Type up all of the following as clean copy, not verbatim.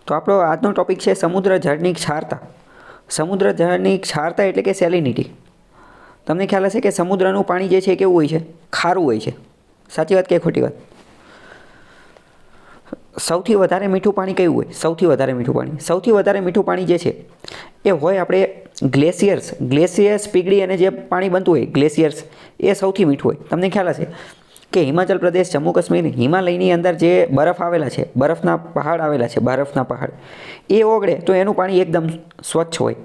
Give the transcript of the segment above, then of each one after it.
તો આપણો આજનો ટોપિક છે સમુદ્ર જળની ક્ષારતા. સમુદ્ર જળની ક્ષારતા એટલે કે સેલિનિટી. તમને ખ્યાલ હશે કે સમુદ્રનું પાણી જે છે કેવું હોય છે? ખારું હોય છે. સાચી વાત કે ખોટી વાત? સૌથી વધારે મીઠું પાણી કયું હોય? સૌથી વધારે મીઠું પાણી. સૌથી વધારે મીઠું પાણી જે છે એ હોય આપણે ગ્લેશિયર્સ પીગળી અને જે પાણી બનતું હોય ગ્લેશિયર્સ, એ સૌથી મીઠું હોય. તમને ખ્યાલ હશે કે હિમાચલ પ્રદેશ, જમ્મુ કાશ્મીર, હિમાલયની અંદર જે બરફ આવેલા છે, બરફના પહાડ આવેલા છે, બરફના પહાડ, એ ઓગળે તો એનું પાણી એકદમ સ્વચ્છ હોય,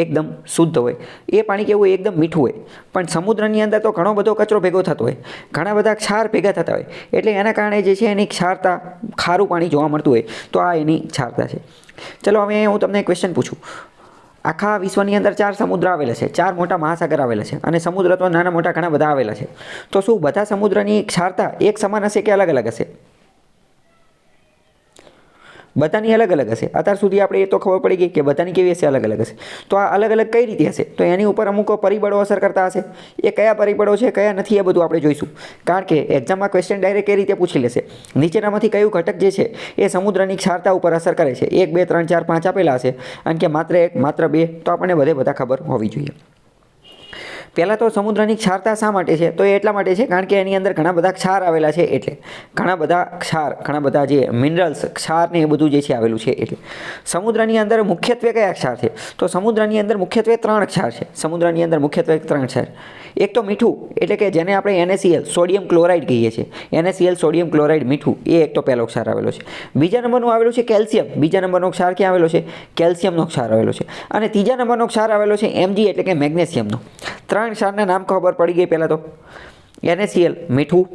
એકદમ શુદ્ધ હોય. એ પાણી કેવું હોય? એકદમ મીઠું હોય. પણ સમુદ્રની અંદર તો ઘણો બધો કચરો ભેગો થતો હોય, ઘણા બધા ક્ષાર ભેગા થતા હોય, એટલે એના કારણે જે છે એની ક્ષારતા, ખારું પાણી જોવા મળતું હોય, તો આ એની ક્ષારતા છે. ચલો હવે હું તમને ક્વેશ્ચન પૂછું. આખા વિશ્વની અંદર 4 સમુદ્ર આવેલા છે, 4 મોટા મહાસાગર આવેલા છે, અને સમુદ્ર તો નાના મોટા ઘણા બધા આવેલા છે. તો શું બધા સમુદ્રની ક્ષારતા એક સમાન હશે કે અલગ અલગ હશે? બધાની અલગ અલગ હશે. અત્યાર સુધી આપણે એ તો ખબર પડી ગઈ કે બધાની કેવી હશે? અલગ અલગ હશે. તો આ અલગ અલગ કઈ રીતે હશે? તો એની ઉપર અમુક પરિબળો અસર કરતા હશે. એ કયા પરિબળો છે, કયા નથી, એ બધું આપણે જોઈશું. કારણ કે એક્ઝામમાં ક્વેશ્ચન ડાયરેક્ટ એ રીતે પૂછી લેશે, નીચેનામાંથી કયું ઘટક જે છે એ સમુદ્રની ક્ષારતા ઉપર અસર કરે છે? 1, 2, 3, 4, 5 આપેલા હશે, અને કે માત્ર 1, માત્ર 2, તો આપણને બધા ખબર હોવી જોઈએ. પહેલાં તો સમુદ્રની ક્ષારતા શા માટે છે? તો એ એટલા માટે છે કારણ કે એની અંદર ઘણા બધા ક્ષાર આવેલા છે. એટલે ઘણા બધા ક્ષાર, ઘણા બધા જે મિનરલ્સ, ક્ષાર ને એ બધું જે છે આવેલું છે. એટલે સમુદ્રની અંદર મુખ્યત્વે કયા ક્ષાર છે? તો સમુદ્રની અંદર મુખ્યત્વે 3 ક્ષાર છે. સમુદ્રની અંદર મુખ્યત્વે 3 ક્ષાર. એક તો મીઠું, એટલે કે જેને આપણે NaCl, સોડિયમ ક્લોરાઇડ કહીએ છીએ. NaCl, સોડિયમ ક્લોરાઇડ, મીઠું, એ એક તો પહેલો ક્ષાર આવેલો છે. બીજા નંબરનું આવેલું છે કેલ્શિયમ. બીજા નંબરનો ક્ષાર ક્યાં આવેલો છે? કેલ્શિયમનો ક્ષાર આવેલો છે. અને ત્રીજા નંબરનો ક્ષાર આવેલો છે Mg, એટલે કે મેગ્નેશિયમનો. 3 ક્ષારના નામ ખબર પડી ગઈ પહેલાં તો. NaCl, મીઠું,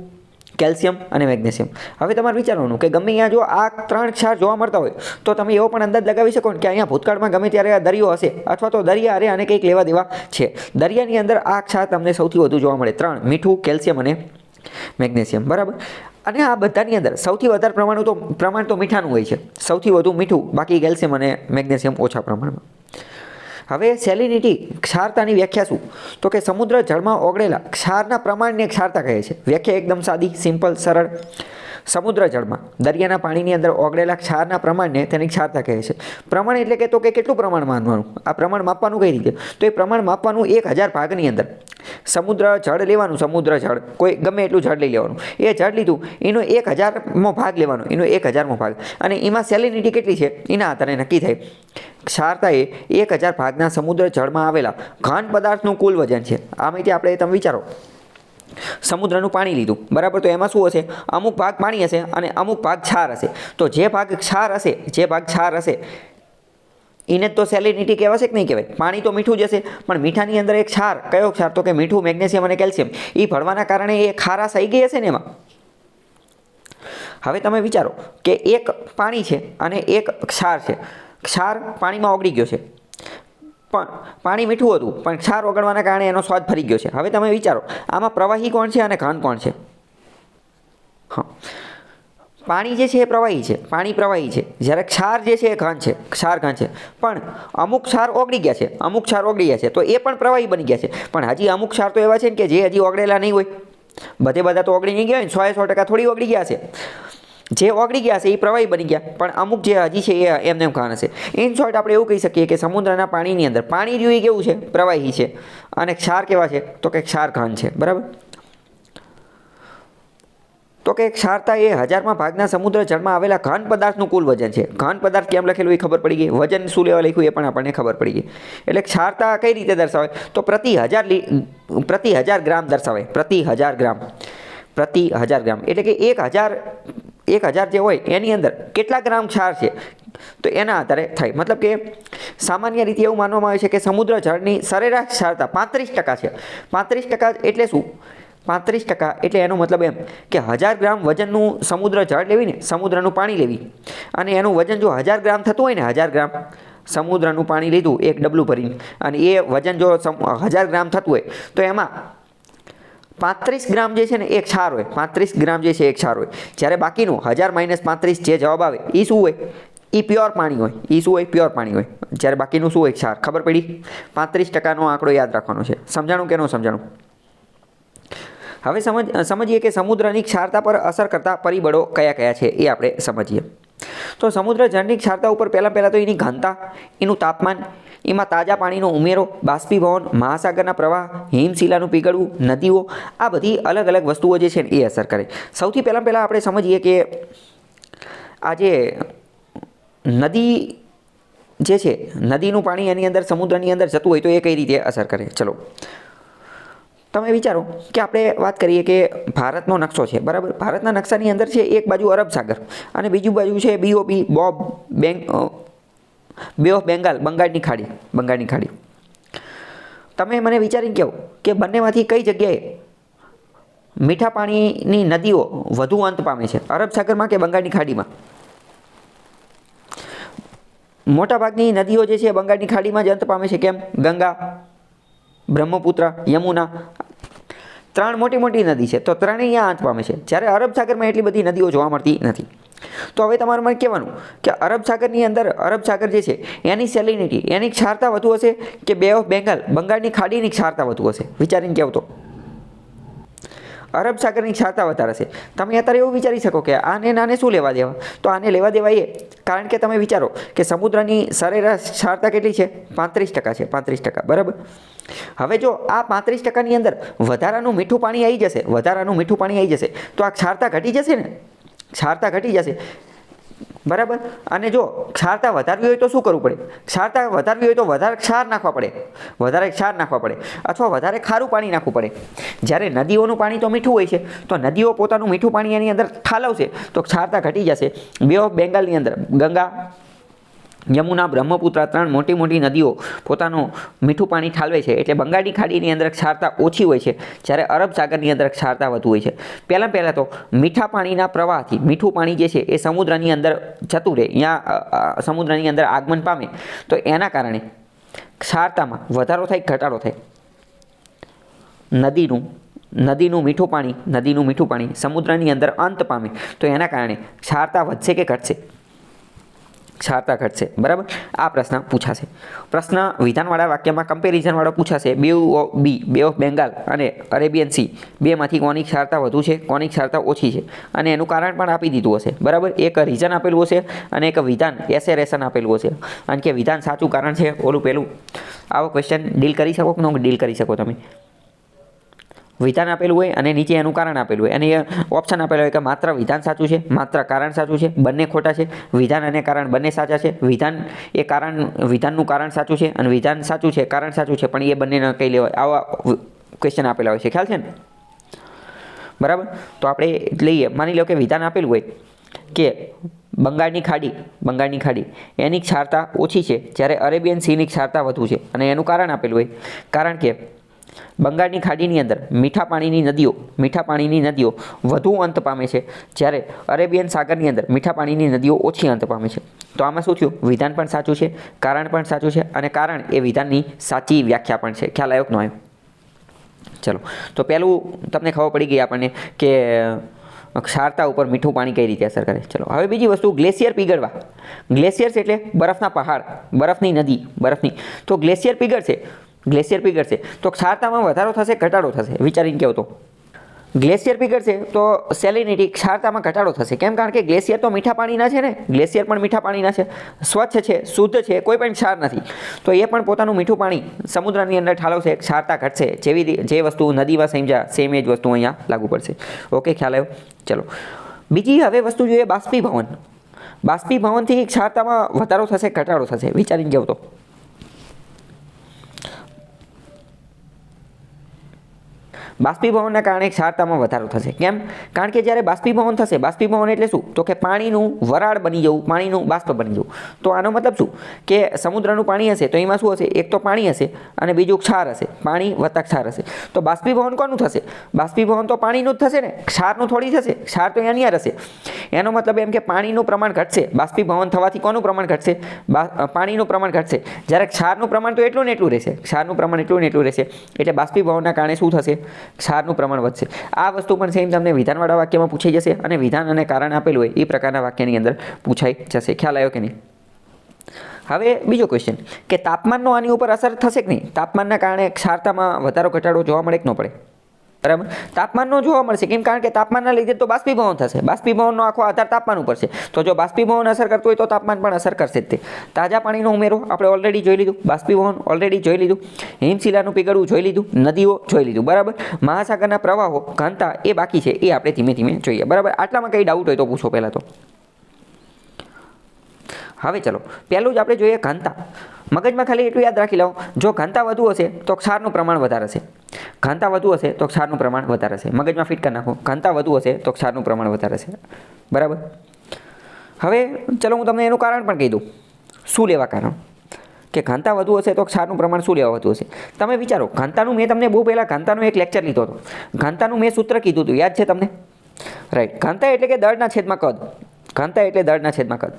કેલ્શિયમ અને મેગ્નેશિયમ. હવે તમારે વિચારવાનું કે ગમે અહીંયા જો આ 3 ક્ષાર જોવા મળતા હોય તો તમે એવો પણ અંદાજ લગાવી શકો કે અહીંયા ભૂતકાળમાં ગમે ત્યારે દરિયો હશે, અથવા તો દરિયા અરે આને કંઈક લેવા દેવા છે. દરિયાની અંદર આ ક્ષાર તમને સૌથી વધુ જોવા મળે. 3: મીઠું, કેલ્શિયમ અને મેગ્નેશિયમ. બરાબર. અને આ બધાની અંદર સૌથી વધારે પ્રમાણ તો મીઠાનું હોય છે. સૌથી વધુ મીઠું, બાકી કેલ્શિયમ અને મેગ્નેશિયમ ઓછા પ્રમાણમાં. હવે સેલિનિટી, ક્ષારતાની વ્યાખ્યા શું? તો કે સમુદ્ર જળમાં ઓગળેલા ક્ષારના પ્રમાણને ક્ષારતા કહે છે. વ્યાખ્યા એકદમ સાદી, સિમ્પલ, સરળ. સમુદ્ર જળમાં, દરિયાના પાણીની અંદર ઓગળેલા ક્ષારના પ્રમાણને તેની ક્ષારતા કહે છે. પ્રમાણ એટલે કે તો કે કેટલું પ્રમાણ માનવાનું? આ પ્રમાણ માપવાનું કઈ રીતે? તો એ પ્રમાણ માપવાનું 1000 ભાગની અંદર સમુદ્ર જળ લેવાનું. સમુદ્ર જળ કોઈ ગમે એટલું જળ લઈ લેવાનું. એ જળ લીધું, એનો 1000મો ભાગ લેવાનો, એનો 1000મો ભાગ, અને એમાં સેલિનિટી કેટલી છે એના આધારે નક્કી થાય. ક્ષારતા એ 1000 ભાગના સમુદ્ર જળમાં આવેલા ઘન પદાર્થનું કુલ વજન છે. આ માહિતી આપણે તમે વિચારો, સમુદ્રનું પાણી લીધું, બરાબર, તો એમાં શું હશે? અમુક ભાગ પાણી હશે અને અમુક ભાગ ક્ષાર હશે. તો જે ભાગ ક્ષાર હશે એને તો સેલિનિટી કહેવાશે કે નહીં કહેવાય? પાણી તો મીઠું જ હશે, પણ મીઠાની અંદર એક ક્ષાર, કયો ક્ષાર? તો કે મીઠું, મેગ્નેશિયમ અને કેલ્શિયમ. એ ભળવાના કારણે એ ખારાશ આવી ગઈ હશે ને એમાં. હવે તમે વિચારો કે એક પાણી છે અને એક ક્ષાર છે. ક્ષાર પાણીમાં ઓગળી ગયો છે, પણ પાણી મીઠું હતું, પણ ક્ષાર ઓગળવાના કારણે એનો સ્વાદ ફરી ગયો છે. હવે તમે વિચારો, આમાં પ્રવાહી કોણ છે અને ઘન કોણ છે? હા, પાણી જે છે એ પ્રવાહી છે, પાણી પ્રવાહી છે, જ્યારે ક્ષાર જે છે એ ઘન છે, ક્ષાર ઘન છે. પણ અમુક ક્ષાર ઓગળી ગયા છે, અમુક ક્ષાર ઓગળી ગયા છે, તો એ પણ પ્રવાહી બની ગયા છે. પણ હજી અમુક ક્ષાર તો એવા છે ને કે જે હજી ઓગળેલા નહીં હોય. બધા તો ઓગળી નહીં ગયા હોય ને, 100% થોડી ઓગળી ગયા છે. જે ઓગળી ગયા છે એ પ્રવાહી બની ગયા, પણ અમુક જે હજી છે એ એમને ઘન હશે. ઇન શોર્ટ આપણે એવું કહી શકીએ કે સમુદ્રના પાણીની અંદર પાણી રહ્યું એ કેવું છે? પ્રવાહી છે. અને ક્ષાર કેવા છે? તો કે ક્ષાર ઘન છે. બરાબર. તો કે ક્ષારતા એ 1000મા ભાગના સમુદ્ર જળમાં આવેલા ઘન પદાર્થનું કુલ વજન છે. ઘન પદાર્થ કેમ લખેલું એ ખબર પડી ગઈ. વજન શું લેવા લખ્યું એ પણ આપણને ખબર પડી ગઈ. એટલે ક્ષારતા કઈ રીતે દર્શાવે? તો પ્રતિ 1000 ગ્રામ દર્શાવે. પ્રતિ 1000 ગ્રામ. પ્રતિ 1000 ગ્રામ એટલે કે 1000 જે હોય એની અંદર કેટલા ગ્રામ ક્ષાર છે, તો એના આધારે થાય. મતલબ કે સામાન્ય રીતે એવું માનવામાં આવે છે કે સમુદ્ર જળની સરેરાશ ક્ષારતા 35% છે. 35% એટલે શું? 35% એટલે એનો મતલબ એમ કે 1000 ગ્રામ વજનનું સમુદ્ર જળ લેવીને, સમુદ્રનું પાણી લેવી, અને એનું વજન જો 1000 ગ્રામ થતું હોય ને, 1000 ગ્રામ સમુદ્રનું પાણી લીધું એક ડબલું ભરીને, અને એ વજન જો 1000 ગ્રામ થતું હોય, તો એમાં 35 ગ્રામ જે છે ને એ ક્ષાર હોય. 35 ગ્રામ જે છે એ ક્ષાર હોય. જ્યારે બાકીનું 1000 - 35 જે જવાબ આવે એ શું હોય? એ પ્યોર પાણી હોય. એ શું હોય? પ્યોર પાણી હોય. જ્યારે બાકીનું શું હોય? ક્ષાર. ખબર પડી? 35%નો આંકડો યાદ રાખવાનો છે. સમજાણું કે ન સમજાણું? હવે સમજીએ કે સમુદ્રની ક્ષારતા પર અસર કરતા પરિબળો કયા કયા છે એ આપણે સમજીએ. તો સમુદ્ર જળની ક્ષારતા ઉપર પહેલાં તો એની ઘનતા, એનું તાપમાન, એમાં તાજા પાણીનો ઉમેરો, બાષ્પીભવન, મહાસાગરના પ્રવાહ, હિમશિલાનું પીગળવું, નદીઓ, આ બધી અલગ અલગ વસ્તુઓ જે છે એ અસર કરે. સૌથી પહેલાં આપણે સમજીએ કે આ જે નદી જે છે, નદીનું પાણી એની અંદર સમુદ્રની અંદર જતું હોય તો એ કઈ રીતે અસર કરે. ચલો તમે વિચારો કે આપણે વાત કરીએ કે ભારતનો નકશો છે, બરાબર. ભારતના નકશાની અંદર છે એક બાજુ અરબ સાગર અને બીજું બાજુ છે BOB, બે ઓફ બેંગાલ, બંગાળની ખાડી. તમે મને વિચારીને કહો કે બંનેમાંથી કઈ જગ્યાએ મીઠા પાણીની નદીઓ વધુ અંત પામે છે, અરબ સાગરમાં કે બંગાળની ખાડીમાં? મોટાભાગની નદીઓ જે છે બંગાળની ખાડીમાં જ અંત પામે છે. કેમ? ગંગા, બ્રહ્મપુત્ર, યમુના, 3 મોટી નદી છે તો ત્રણેય અહીંયા અંત પામે છે. જ્યારે અરબ સાગરમાં એટલી બધી નદીઓ જોવા મળતી નથી. તો હવે તમારે મને કહેવાનું કે અરબ સાગરની અંદર, અરબ સાગર જે છે એની સેલિનિટી, એની ક્ષારતા વધુ હશે કે બે ઓફ બેંગાલ, બંગાળની ખાડીની ક્ષારતા વધુ હશે? વિચારીને કહેવું તો અરબ સાગરની ક્ષારતા વધારે છે. તમે અત્યારે એવું વિચારી શકો કે આને શું લેવા દેવા? તો આને લેવા દેવા એ કારણ કે તમે વિચારો કે સમુદ્રની સરેરાશ ક્ષારતા કેટલી છે? 35% છે, 35%, બરાબર. હવે જો આ 35%ની અંદર વધારાનું મીઠું પાણી આવી જશે, તો આ ક્ષારતા ઘટી જશે ને, ક્ષારતા ઘટી જશે, બરાબર. અને જો ક્ષારતા વધારવી હોય તો શું કરવું પડે? ક્ષારતા વધારવી હોય તો વધારે ક્ષાર નાખવા પડે અથવા વધારે ખારું પાણી નાખવું પડે. જ્યારે નદીઓનું પાણી તો મીઠું હોય છે તો નદીઓ પોતાનું મીઠું પાણી એની અંદર ઠાલવશે તો ક્ષારતા ઘટી જશે. બે ઓફ બેંગાલની અંદર ગંગા, યમુના, બ્રહ્મપુત્ર, 3 મોટી નદીઓ પોતાનું મીઠું પાણી ઠાલવે છે એટલે બંગાળની ખાડીની અંદર ક્ષારતા ઓછી હોય છે, જ્યારે અરબ સાગરની અંદર ક્ષારતા વધુ હોય છે. પહેલાં તો મીઠા પાણીના પ્રવાહથી મીઠું પાણી જે છે એ સમુદ્રની અંદર જતું રહે, અહીંયા સમુદ્રની અંદર આગમન પામે તો એના કારણે ક્ષારતામાં વધારો થાય, ઘટાડો થાય. નદીનું મીઠું પાણી સમુદ્રની અંદર અંત પામે તો એના કારણે ક્ષારતા વધશે કે ઘટશે? ક્ષારતા ઘટશે, બરાબર. આ પ્રશ્ન પૂછાશે. પ્રશ્ન વિધાનવાળા વાક્યમાં કમ્પેરિઝનવાળો પૂછાશે. બે ઓફ બેંગાલ અને અરેબિયન સી બેમાંથી કોની ક્ષારતા વધુ છે, કોની ક્ષારતા ઓછી છે, અને એનું કારણ પણ આપી દીધું હશે, બરાબર. એક રીઝન આપેલું હશે અને એક વિધાન એસેરેશન આપેલું હશે. અને કે વિધાન સાચું, કારણ છે ઓલું પેલું. આવો ક્વેશ્ચન ડીલ કરી શકો કે ન ડીલ કરી શકો તમે? વિધાન આપેલું હોય અને નીચે એનું કારણ આપેલું હોય અને એ ઓપ્શન આપેલો હોય કે માત્ર વિધાન સાચું છે, માત્ર કારણ સાચું છે, બંને ખોટા છે, વિધાન અને કારણ બંને સાચા છે, વિધાનનું કારણ સાચું છે અને વિધાન સાચું છે, કારણ સાચું છે, પણ એ બંને કઈ લેવાય. આવા ક્વેશ્ચન આપેલા હોય છે, ખ્યાલ છે ને, બરાબર. તો આપણે લઈએ, માની લો કે વિધાન આપેલું હોય કે બંગાળની ખાડી એની ક્ષારતા ઓછી છે જ્યારે અરેબિયન સીની ક્ષારતા વધુ છે, અને એનું કારણ આપેલું હોય, કારણ કે બંગાળની ખાડીની અંદર મીઠા પાણીની નદીઓ વધુ અંત પામે છે, જ્યારે અરેબિયન સાગરની અંદર મીઠા પાણીની નદીઓ ઓછી અંત પામે છે. તો આમાં શું થયું? વિધાન પણ સાચું છે, કારણ પણ સાચું છે, અને કારણ એ વિધાનની સાચી વ્યાખ્યા પણ છે. ખ્યાલ આવ્યો કે ન આવ્યો? ચલો, તો પહેલું તમને ખબર પડી ગઈ આપણને કે ક્ષારતા ઉપર મીઠું પાણી કઈ રીતે અસર કરે. ચલો, હવે બીજી વસ્તુ, ગ્લેશિયર પીગળવા. ગ્લેશિયર્સ એટલે બરફના પહાડ, બરફની નદી, તો ગ્લેશિયર પીગળશે તો ક્ષારતામાં વધારો થશે, ઘટાડો થશે? વિચારીને કહો તો. ગ્લેશિયર પીગળશે તો સેલિનિટી, ક્ષારતામાં ઘટાડો થશે. કેમ? કારણ કે ગ્લેશિયર તો મીઠા પાણીના છે ને, ગ્લેશિયર પણ મીઠા પાણીના છે, સ્વચ્છ છે, શુદ્ધ છે, કોઈ પણ ક્ષાર નથી, તો એ પણ પોતાનું મીઠું પાણી સમુદ્રની અંદર ઠાલવશે, ક્ષારતા ઘટશે. જે વસ્તુ નદીમાં સમજ્યા સેમ એ જ વસ્તુ અહીંયા લાગુ પડશે. ઓકે, ખ્યાલ આવ્યો? ચલો, બીજી હવે વસ્તુ જોઈએ, બાષ્પીભવનથી ક્ષારતામાં વધારો થશે, ઘટાડો થશે? વિચારીને કહો તો. બાષ્પીભવનના કારણે ક્ષારતામાં વધારો થશે. કેમ? કારણ કે જ્યારે બાષ્પીભવન થશે, બાષ્પીભવન એટલે શું? તો કે પાણીનું વરાળ બની જવું, પાણીનું બાષ્પ બની જવું. તો આનો મતલબ શું? કે સમુદ્રનું પાણી હશે તો એમાં શું હશે? એક તો પાણી હશે અને બીજું ક્ષાર હશે, પાણી વત્તા ક્ષાર હશે. તો બાષ્પીભવન કોનું થશે? બાષ્પીભવન તો પાણીનું જ થશે ને, ક્ષારનું થોડી થશે. ક્ષાર તો એની યાર હશે. એનો મતલબ એમ કે પાણીનું પ્રમાણ ઘટશે. બાષ્પીભવન થવાથી કોનું પ્રમાણ ઘટશે? પાણીનું પ્રમાણ ઘટશે. જ્યારે ક્ષારનું પ્રમાણ તો એટલું ને એટલું રહેશે, ક્ષારનું પ્રમાણ એટલું ને એટલું રહેશે. એટલે બાષ્પીભવનના કારણે શું થશે? ક્ષારનું પ્રમાણ વધશે. આ વસ્તુ પણ સેમ તમને વિધાનવાળા વાક્યમાં પૂછાઈ જશે, અને વિધાન અને કારણ આપેલું હોય એ પ્રકારના વાક્યની અંદર પૂછાઈ જશે. ખ્યાલ આવ્યો કે નહીં? હવે બીજો ક્વેશ્ચન કે તાપમાનનો આની ઉપર અસર થશે કે નહીં? તાપમાનના કારણે ક્ષારતામાં વધારો ઘટાડો જોવા મળે કે ન પડે? બરાબર. તાપમાનનો જોવા મળશે કેમ? કારણ કે તાપમાનના લીધે તો બાષ્પીભવન થશે. બાષ્પીભવનનો આખો આધાર તાપમાન ઉપર છે. તો જો બાષ્પીભવન અસર કરતું હોય તો તાપમાન પણ અસર કરશે જ તે. તાજા પાણીનો ઉમેરો આપણે ઓલરેડી જોઈ લીધું. બાષ્પીભવન ઓલરેડી જોઈ લીધું. હિમશિલાનું પીગળવું જોઈ લીધું. નદીઓ જોઈ લીધું. બરાબર. મહાસાગરના પ્રવાહો ઘનતા એ બાકી છે, એ આપણે ધીમે ધીમે જોઈએ. બરાબર. આટલામાં કંઈ ડાઉટ હોય તો પૂછો પહેલાં તો. હવે ચલો પહેલું જ આપણે જોઈએ ઘનતા. મગજમાં ખાલી એટલું યાદ રાખી લો, જો ઘનતા વધુ હશે તો ક્ષારનું પ્રમાણ વધારે હશે. ઘનતા વધુ હશે તો ક્ષારનું પ્રમાણ વધારે હશે. મગજમાં ફિટ કરી નાખો. ઘનતા વધુ હશે તો ક્ષારનું પ્રમાણ વધારે હશે. બરાબર. હવે ચલો હું તમને એનું કારણ પણ કહી દઉં. શું લેવા કારણ? કે ઘનતા વધુ હશે તો ક્ષારનું પ્રમાણ શું લેવા વધુ હશે? તમે વિચારો, ઘનતાનું મેં તમને બહુ પહેલાં ઘનતાનું એક લેક્ચર લીધો હતો. ઘનતાનું મેં સૂત્ર કીધું હતું, યાદ છે તમને? રાઈટ. ઘનતા એટલે કે દળના છેદમાં કદ. ઘનતા એટલે દળના છેદમાં કદ.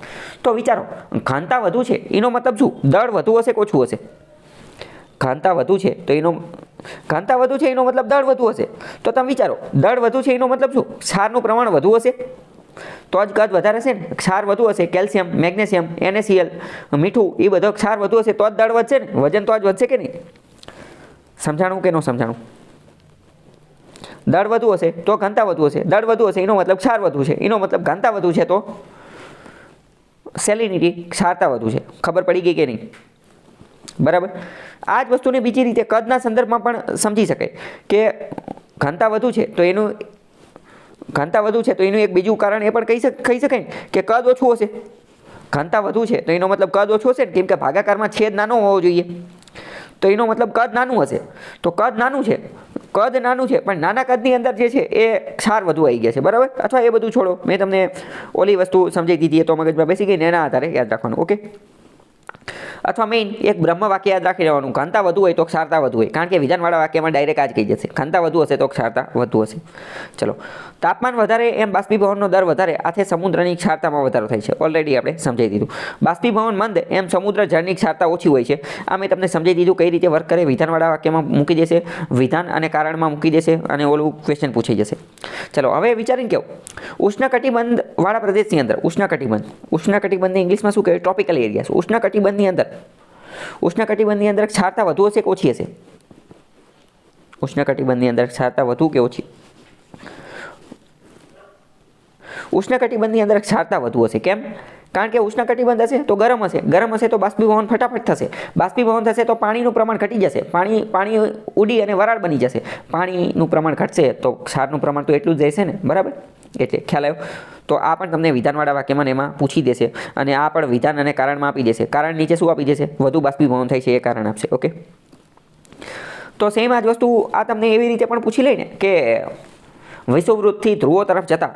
તો વિચારો, ઘનતા વધુ છે એનો મતલબ શું? દળ વધુ હશે કે ઓછું હશે? ઘનતા વધુ છે તો એનો મતલબ દળ વધુ હશે. તો તમે વિચારો, દળ વધુ છે એનો મતલબ શું? ક્ષારનું પ્રમાણ વધુ હશે તો જ કદ વધારે હશે ને. ક્ષાર વધુ હશે, કેલ્શિયમ, મેગ્નેશિયમ, NaCl, મીઠું, એ બધો ક્ષાર વધુ હશે તો જ દળ વધશે ને. વજન તો જ વધશે કે નહીં? સમજાણું કે ન સમજાણું? દળ વધુ હશે તો ઘનતા વધુ હશે. દળ વધુ હશે એનો મતલબ ક્ષાર વધુ છે, એનો મતલબ ઘનતા વધુ છે તો સેલિનિટી, ક્ષારતા વધુ છે. ખબર પડી ગઈ કે નહીં? બરાબર. આ જ વસ્તુને બીજી રીતે કદના સંદર્ભમાં પણ સમજી શકાય કે ઘનતા વધુ છે તો એનું એક બીજું કારણ એ પણ કહી શકાય કે કદ ઓછું હશે. ઘનતા વધુ છે તો એનો મતલબ કદ ઓછું હશે ને, કેમ કે ભાગાકારમાં છેદ નાનો હોવો જોઈએ. તો એનો મતલબ કદ નાનું હશે. તો કદ નાનું છે પણ નાના કદની અંદર જે છે એ ક્ષાર વધુ આવી ગયા છે. બરાબર. અથવા એ બધું છોડો, મેં તમને ઓલી વસ્તુ સમજાવી દીધી એ તો મગજમાં બેસી ગઈ ને, એના આધારે યાદ રાખવાનું. ઓકે. અથવા મેઇન એક બ્રહ્મ વાક્ય યાદ રાખી લેવાનું. ઘનતા વધુ હોય તો ક્ષારતા વધુ હોય. કારણ કે વિધાનવાળા વાક્યમાં ડાયરેક્ટ આ જ કહી જશે. ઘનતા વધુ હશે તો ક્ષારતા વધુ હશે. ચલો. તાપમાન વધારે એમ બાષ્પીભવનનો દર વધારે, આથી સમુદ્રની ક્ષારતામાં વધારો થાય છે. ઓલરેડી આપણે સમજાવી દીધું. બાષ્પીભવન મંદ એમ સમુદ્ર જળની ક્ષારતા ઓછી હોય છે. આ મેં તમને સમજાવી દીધું કઈ રીતે વર્ક કરે. વિધાનવાળા વાક્યમાં મૂકી દેશે, વિધાન અને કારણમાં મૂકી દેશે અને ઓલું ક્વેશ્ચન પૂછાઈ જશે. ચલો હવે વિચારીને કેવું, ઉષ્ણકટિબંધ વાળા પ્રદેશની અંદર ઉષ્ણકટિબંધને ઇંગ્લિશમાં શું કહેવાય? Tropical areas. ઉષ્ણકટિબંધની અંદર ક્ષારતા વધુ હશે કે ઓછી હશે? ઉષ્ણકટિબંધની અંદર ક્ષારતા વધુ કે ઓછી? ઉષ્ણકટિબંધની અંદર ક્ષારતા વધુ હશે. કેમ? કારણ કે ઉષ્ણકટિબંધ હશે તો ગરમ હશે તો બાષ્પીભવન ફટાફટ થશે. બાષ્પીભવન થશે તો પાણીનું પ્રમાણ ઘટી જશે. પાણી ઉડી અને વરાળ બની જશે. પાણીનું પ્રમાણ ઘટશે તો ક્ષારનું પ્રમાણ તો એટલું જ રહેશે ને. બરાબર. એટલે ખ્યાલ આવ્યો? તો આ પણ તમને વિધાનવાળા વાક્યમાં એમાં પૂછી દેશે અને આ પણ વિધાન અને કારણમાં આપી દેશે. કારણ નીચે શું આપી દેશે? વધુ બાષ્પીભવન થાય છે એ કારણ આપશે. ઓકે. તો સેમ આ જ વસ્તુ આ તમને એવી રીતે પણ પૂછી લઈને કે વિષુવવૃત્તથી ધ્રુવો તરફ જતા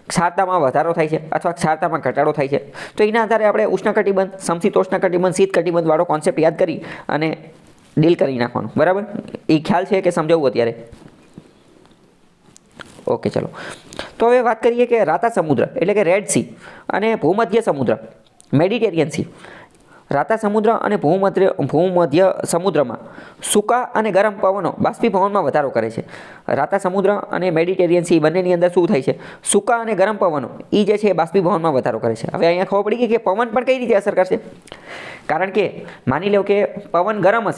ક્ષારતામાં વધારો થાય છે અથવા ક્ષારતામાં ઘટાડો થાય છે. તો એના આધારે આપણે ઉષ્ણકટિબંધ, સમશીતોષ્ણકટિબંધ, શીતકટિબંધ વાળો કોન્સેપ્ટ યાદ કરી અને ડીલ કરી નાખવાનું. બરાબર. એ ખ્યાલ છે કે સમજાવવું અત્યારે? ઓકે. ચલો. તો હવે વાત કરીએ કે રાતા સમુદ્ર એટલે કે રેડ સી અને ભૂમધ્ય સમુદ્ર, મેડિટેરિયન સી. રાતા સમુદ્ર અને ભૂમધ્ય સમુદ્રમાં સૂકા અને ગરમ પવનો બાષ્પીભવનમાં વધારો કરે છે. રાતા સમુદ્ર અને મેડિટેરિયન સી બંનેની અંદર શું થાય છે? સૂકા અને ગરમ પવનો એ જે છે એ બાષ્પીભવનમાં વધારો કરે છે. હવે અહીંયા ખબર પડી ગઈ કે પવન પણ કઈ રીતે અસર કરશે. કારણ કે માની લો કે પવન ગરમ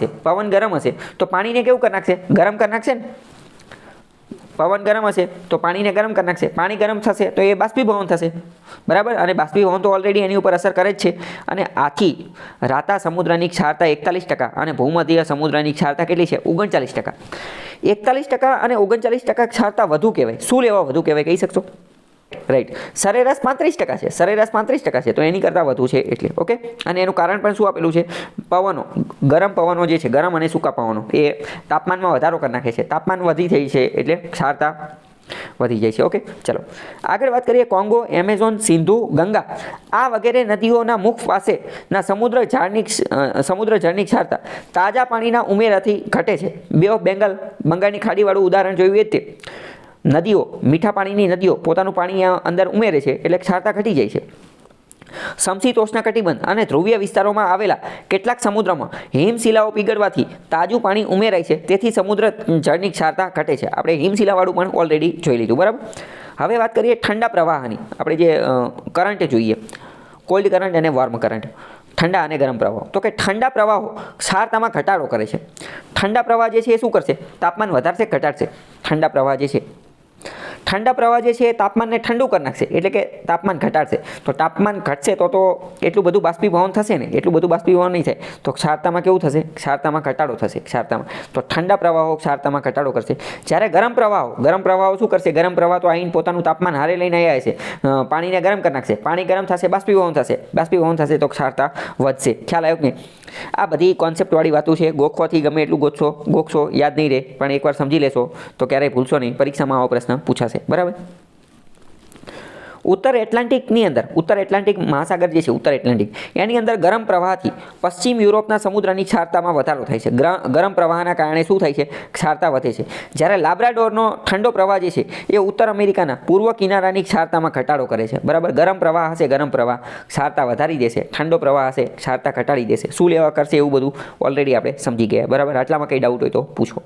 હશે તો પાણીને કેવું કરી નાખશે? ગરમ કરી નાખશે ને. પવન ગરમ હશે તો પાણીને ગરમ કરી નાખશે. પાણી ગરમ થશે તો એ બાષ્પીભવન થશે. બરાબર. અને બાષ્પીભવન તો ઓલરેડી એની ઉપર અસર કરે જ છે. અને આથી રાતા સમુદ્રની ક્ષારતા 41% અને ભૂમધ્ય સમુદ્રની ક્ષારતા કેટલી છે? 39%. 41% અને 39% ક્ષારતા વધુ કહેવાય. શું લેવા વધુ કહેવાય કહી શકશો? રાઈટ. સરેરાશ 35% છે તો એની કરતાં વધુ છે એટલે. ઓકે. અને એનું કારણ પણ શું આપેલું છે? પવનો, ગરમ પવનો જે છે, ગરમ અને સૂકા પવનો એ તાપમાનમાં વધારો કરી નાખે છે. તાપમાન વધી જાય છે એટલે ક્ષારતા વધી જાય છે. ઓકે. ચલો આગળ વાત કરીએ. કોંગો, એમેઝોન, સિંધુ, ગંગા આ વગેરે નદીઓના મુખ પાસેના સમુદ્ર જળની ક્ષારતા તાજા પાણીના ઉમેરાથી ઘટે છે. બે ઓફ બેંગાલ, બંગાળની ખાડીવાળું ઉદાહરણ જોયું એ જ તે. નદીઓ, મીઠા પાણીની નદીઓ પોતાનું પાણી અંદર ઉમેરે છે એટલે ક્ષારતા ઘટી જાય છે. સમશીતોષ્ણકટિબંધ અને ધ્રુવીય વિસ્તારોમાં આવેલા કેટલાક સમુદ્રમાં હિમશિલાઓ પીગળવાથી તાજું પાણી ઉમેરાય છે, તેથી સમુદ્ર જળની ક્ષારતા ઘટે છે. આપણે હિમશિલાવાળું પણ ઓલરેડી જોઈ લીધું. બરાબર. હવે વાત કરીએ ઠંડા પ્રવાહની. આપણે જે કરંટ જોઈએ, કોલ્ડ કરંટ અને વોર્મ કરંટ. ઠંડા અને ગરમ પ્રવાહો. તો કે ઠંડા પ્રવાહો ક્ષારતામાં ઘટાડો કરે છે. ઠંડા પ્રવાહ જે છે એ શું કરશે? તાપમાન વધારશે, ઘટાડશે. ઠંડા પ્રવાહ જે છે એ તાપમાનને ઠંડુ કરી નાખશે, એટલે કે તાપમાન ઘટાડશે. તો તાપમાન ઘટશે તો એટલું બધું બાષ્પીભવન થશે ને, એટલું બધું બાષ્પીભવન નહીં થાય. તો ક્ષારતામાં કેવું થશે? ક્ષારતામાં ઘટાડો થશે. તો ઠંડા પ્રવાહો ક્ષારતામાં ઘટાડો કરશે. જ્યારે ગરમ પ્રવાહો શું કરશે? ગરમ પ્રવાહ તો આવીને પોતાનું તાપમાન હારે લઈને આવ્યા છે, પાણીને ગરમ કરી નાખશે. પાણી ગરમ થશે, બાષ્પીભવન થશે તો ક્ષારતા વધશે. ખ્યાલ આવ્યો કે નહીં? આ બધી કોન્સેપ્ટવાળી વાતો છે. ગોખવાથી ગમે એટલું ગોખશો યાદ નહીં રહે, પણ એકવાર સમજી લેશો તો ક્યારેય ભૂલશો નહીં. પરીક્ષામાં આવો પ્રશ્ન પૂછાશે. બરાબર. ઉત્તર એટલાન્ટિક મહાસાગર જે છે, ઉત્તર એટલાન્ટિક, એની અંદર ગરમ પ્રવાહથી પશ્ચિમ યુરોપના સમુદ્રની ક્ષારતામાં વધારો થાય છે. ગરમ પ્રવાહના કારણે શું થાય છે? ક્ષારતા વધે છે. જ્યારે લાબ્રાડોરનો ઠંડો પ્રવાહ જે છે એ ઉત્તર અમેરિકાના પૂર્વ કિનારાની ક્ષારતામાં ઘટાડો કરે છે. બરાબર. ગરમ પ્રવાહ ક્ષારતા વધારી દેશે, ઠંડો પ્રવાહ હશે ક્ષારતા ઘટાડી દેશે. શું લેવા કરશે એવું બધું ઓલરેડી આપણે સમજી ગયા. બરાબર. આટલામાં કંઈ ડાઉટ હોય તો પૂછો.